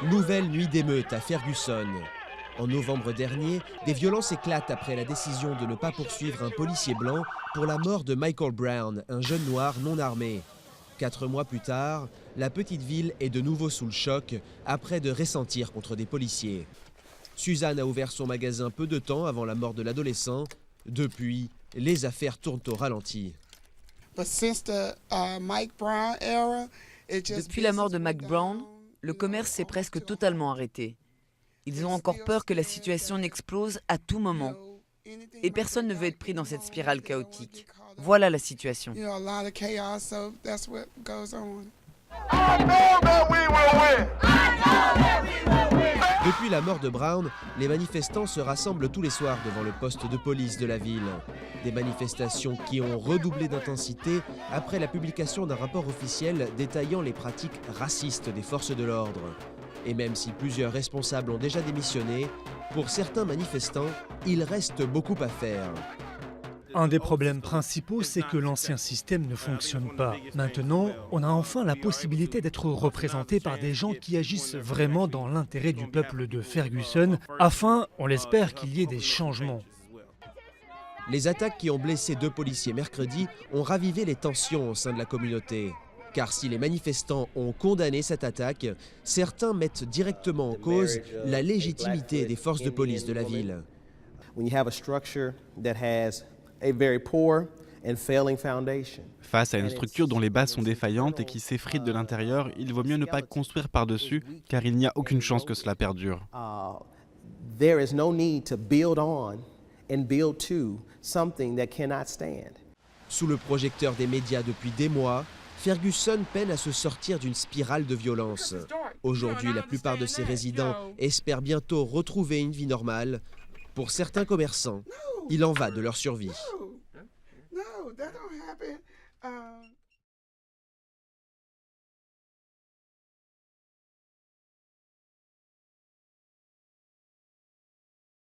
Nouvelle nuit d'émeute à Ferguson. En novembre dernier, des violences éclatent après la décision de ne pas poursuivre un policier blanc pour la mort de Michael Brown, un jeune noir non armé. 4 mois plus tard, la petite ville est de nouveau sous le choc après de récents tirs contre des policiers. Suzanne a ouvert son magasin peu de temps avant la mort de l'adolescent. Depuis, les affaires tournent au ralenti. Depuis la mort de Mike Brown, le commerce s'est presque totalement arrêté. Ils ont encore peur que la situation n'explose à tout moment. Et personne ne veut être pris dans cette spirale chaotique. Voilà la situation. Depuis la mort de Brown, les manifestants se rassemblent tous les soirs devant le poste de police de la ville. Des manifestations qui ont redoublé d'intensité après la publication d'un rapport officiel détaillant les pratiques racistes des forces de l'ordre. Et même si plusieurs responsables ont déjà démissionné, pour certains manifestants, il reste beaucoup à faire. Un des problèmes principaux, c'est que l'ancien système ne fonctionne pas. Maintenant, on a enfin la possibilité d'être représenté par des gens qui agissent vraiment dans l'intérêt du peuple de Ferguson, afin, on l'espère, qu'il y ait des changements. Les attaques qui ont blessé 2 policiers mercredi ont ravivé les tensions au sein de la communauté. Car si les manifestants ont condamné cette attaque, certains mettent directement en cause la légitimité des forces de police de la ville. Face à une structure dont les bases sont défaillantes et qui s'effrite de l'intérieur, il vaut mieux ne pas construire par-dessus, car il n'y a aucune chance que cela perdure. Sous le projecteur des médias depuis des mois, Ferguson peine à se sortir d'une spirale de violence. Aujourd'hui, la plupart de ses résidents espèrent bientôt retrouver une vie normale. Pour certains commerçants, il en va de leur survie.